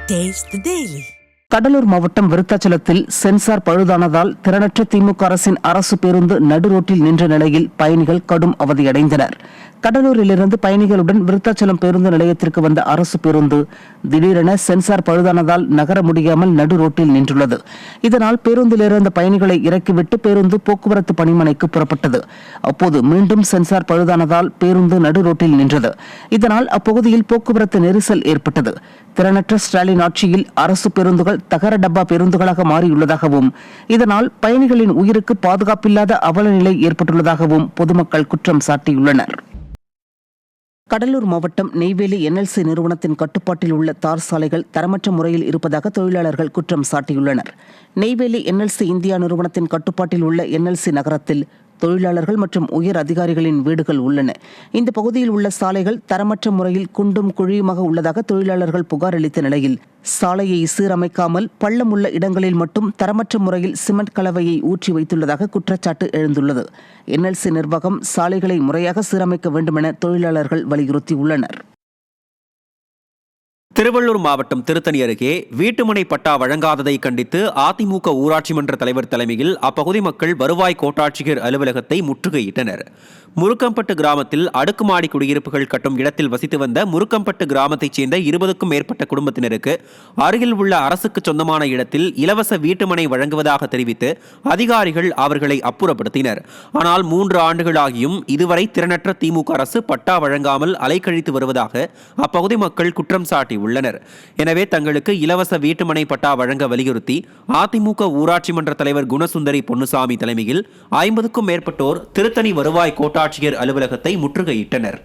Taste the Daily. Cuddalore மாவட்டம் விருத்தாச்சலத்தில் sensor பழுதானதால் திறனற்ற திமுக அரசின் அரசு பேருந்து நடுரோட்டில் நின்ற நிலையில் பயணிகள் கடும் அவதியடைந்தனர். கடலூரிலிருந்து பயணிகளுடன் விருத்தாச்சலம் பேருந்து நிலையத்திற்கு வந்த அரசு பேருந்து திடீரென சென்சார் பழுதானதால் நகர முடியாமல் நடுரோட்டில் நின்றுள்ளது. இதனால் பேருந்திலிருந்த பயணிகளை இறக்கிவிட்டு பேருந்து போக்குவரத்து பணிமனைக்கு புறப்பட்டது. அப்போது மீண்டும் சென்சார் பழுதானதால் பேருந்து நடுரோட்டில் நின்றது. இதனால் அப்பகுதியில் போக்குவரத்து நெரிசல் ஏற்பட்டது. திறனற்ற ஸ்டாலின் ஆட்சியில் அரசு பேருந்துகள் தகர டப்பா பேருந்துகளாக மாறியுள்ளதாகவும் இதனால் பயணிகளின் உயிருக்கு பாதுகாப்பில்லாத அவலநிலை ஏற்பட்டுள்ளதாகவும் பொதுமக்கள் குற்றம் சாட்டியுள்ளனர். கடலூர் மாவட்டம் நெய்வேலி NLC நிறுவனத்தின் கட்டுப்பாட்டில் உள்ள தார் சாலைகள் தரமற்ற முறையில் இருப்பதாக தொழிலாளர்கள் குற்றம் சாட்டியுள்ளனர். நெய்வேலி NLC இந்தியா நிறுவனத்தின் கட்டுப்பாட்டில் உள்ள NLC நகரத்தில் தொழிலாளர்கள் மற்றும் உயர் அதிகாரிகளின் வீடுகள் உள்ளன. இந்த பகுதியில் உள்ள சாலைகள் தரமற்ற முறையில் குண்டும் குழியுமாக உள்ளதாக தொழிலாளர்கள் புகார் அளித்த நிலையில் சாலையை சீரமைக்காமல் பள்ளம் உள்ள இடங்களில் மட்டும் தரமற்ற முறையில் சிமெண்ட் கலவையை ஊற்றி வைத்துள்ளதாக குற்றச்சாட்டு எழுந்துள்ளது. NLC நிர்வாகம் சாலைகளை முறையாக சீரமைக்க வேண்டுமென தொழிலாளர்கள் வலியுறுத்தியுள்ளனர். திருவள்ளூர் மாவட்டம் திருத்தணி அருகே வீட்டுமனை பட்டா வழங்காததை கண்டித்து அதிமுக ஊராட்சி மன்ற தலைவர் தலைமையில் அப்பகுதி மக்கள் வருவாய் கோட்டாட்சியர் அலுவலகத்தை முற்றுகையிட்டனர். முருக்கம்பட்டு கிராமத்தில் அடுக்குமாடி குடியிருப்புகள் கட்டும் இடத்தில் வசித்து வந்த முருக்கம்பட்டு கிராமத்தைச் சேர்ந்த 20க்கும் மேற்பட்ட குடும்பத்தினருக்கு அருகில் உள்ள அரசுக்கு சொந்தமான இடத்தில் இலவச வீட்டுமனை வழங்குவதாக தெரிவித்து அதிகாரிகள் அவர்களை அப்புறப்படுத்தினர். ஆனால் 3 ஆண்டுகளாகியும் இதுவரை திறனற்ற திமுக அரசு பட்டா வழங்காமல் அலைக்கழித்து வருவதாக அப்பகுதி மக்கள் குற்றம் சாட்டியுள்ளனர். எனவே தங்களுக்கு இலவச வீட்டுமனை பட்டா வழங்க வலியுறுத்தி அதிமுக ஊராட்சி மன்ற தலைவர் குணசுந்தரி பொன்னுசாமி தலைமையில் 50க்கும் மேற்பட்டோர் திருத்தணி வருவாய் கோட்டாட்சியர் அலுவலகத்தை முற்றுகையிட்டனர்.